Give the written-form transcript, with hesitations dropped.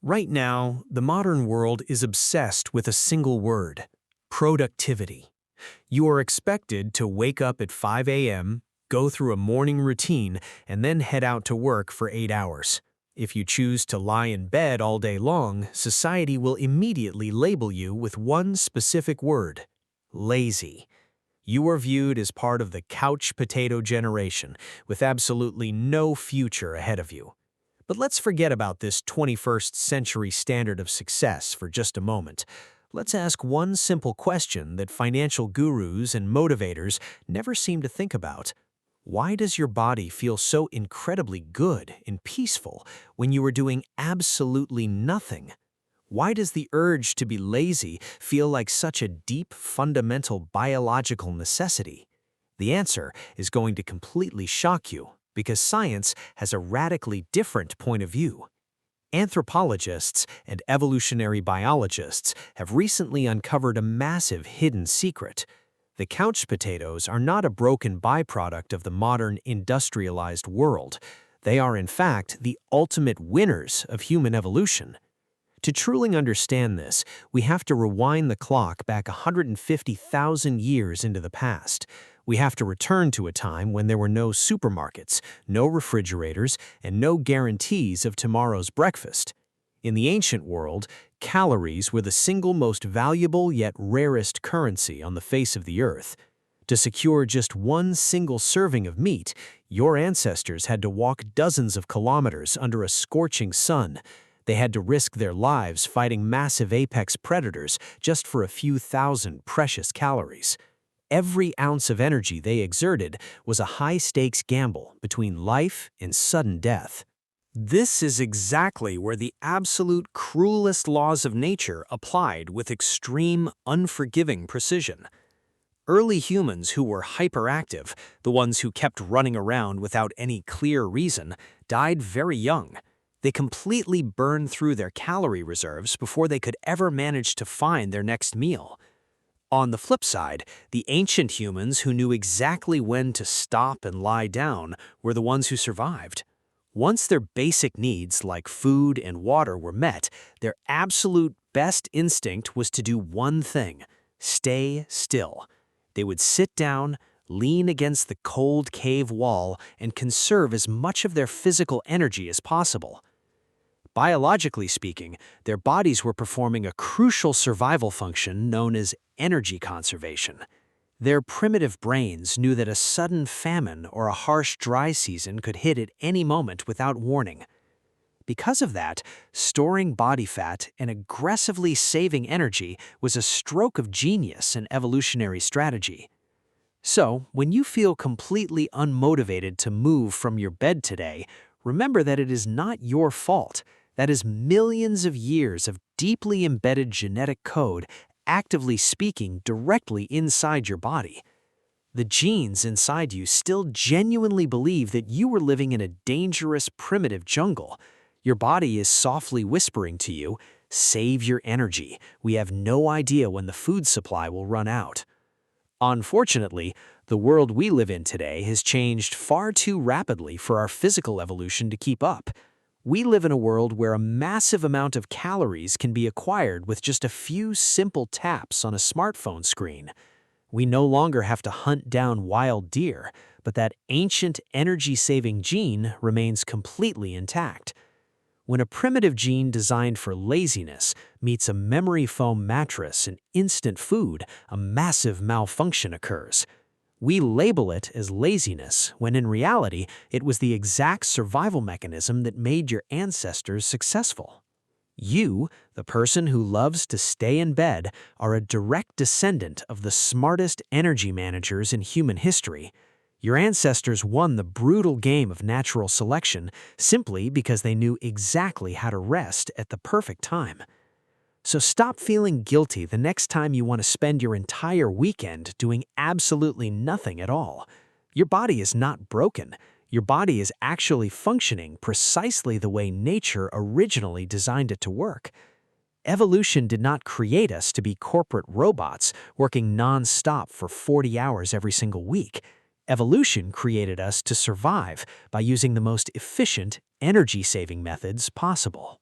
Right now, the modern world is obsessed with a single word: productivity. You are expected to wake up at 5 a.m., go through a morning routine, and then head out to work for 8 hours. If you choose to lie in bed all day long, society will immediately label you with one specific word: lazy. You are viewed as part of the couch potato generation, with absolutely no future ahead of you. But let's forget about this 21st century standard of success for just a moment. Let's ask one simple question that financial gurus and motivators never seem to think about. Why does your body feel so incredibly good and peaceful when you are doing absolutely nothing? Why does the urge to be lazy feel like such a deep, fundamental biological necessity? The answer is going to completely shock you, because science has a radically different point of view. Anthropologists and evolutionary biologists have recently uncovered a massive hidden secret. The couch potatoes are not a broken byproduct of the modern industrialized world. They are, in fact, the ultimate winners of human evolution. To truly understand this, we have to rewind the clock back 150,000 years into the past. We have to return to a time when there were no supermarkets, no refrigerators, and no guarantees of tomorrow's breakfast. In the ancient world, calories were the single most valuable yet rarest currency on the face of the earth. To secure just one single serving of meat, your ancestors had to walk dozens of kilometers under a scorching sun. They had to risk their lives fighting massive apex predators just for a few thousand precious calories. Every ounce of energy they exerted was a high-stakes gamble between life and sudden death. This is exactly where the absolute cruelest laws of nature applied with extreme, unforgiving precision. Early humans who were hyperactive, the ones who kept running around without any clear reason, died very young. They completely burned through their calorie reserves before they could ever manage to find their next meal. On the flip side, the ancient humans who knew exactly when to stop and lie down were the ones who survived. Once their basic needs like food and water were met, their absolute best instinct was to do one thing: stay still. They would sit down, lean against the cold cave wall, and conserve as much of their physical energy as possible. Biologically speaking, their bodies were performing a crucial survival function known as energy conservation. Their primitive brains knew that a sudden famine or a harsh dry season could hit at any moment without warning. Because of that, storing body fat and aggressively saving energy was a stroke of genius in evolutionary strategy. So, when you feel completely unmotivated to move from your bed today, remember that it is not your fault. That is millions of years of deeply embedded genetic code actively speaking directly inside your body. The genes inside you still genuinely believe that you were living in a dangerous, primitive jungle. Your body is softly whispering to you, "Save your energy. We have no idea when the food supply will run out." Unfortunately, the world we live in today has changed far too rapidly for our physical evolution to keep up. We live in a world where a massive amount of calories can be acquired with just a few simple taps on a smartphone screen. We no longer have to hunt down wild deer, but that ancient energy-saving gene remains completely intact. When a primitive gene designed for laziness meets a memory foam mattress and instant food, a massive malfunction occurs. We label it as laziness, when in reality, it was the exact survival mechanism that made your ancestors successful. You, the person who loves to stay in bed, are a direct descendant of the smartest energy managers in human history. Your ancestors won the brutal game of natural selection simply because they knew exactly how to rest at the perfect time. So stop feeling guilty the next time you want to spend your entire weekend doing absolutely nothing at all. Your body is not broken. Your body is actually functioning precisely the way nature originally designed it to work. Evolution did not create us to be corporate robots working non-stop for 40 hours every single week. Evolution created us to survive by using the most efficient, energy-saving methods possible.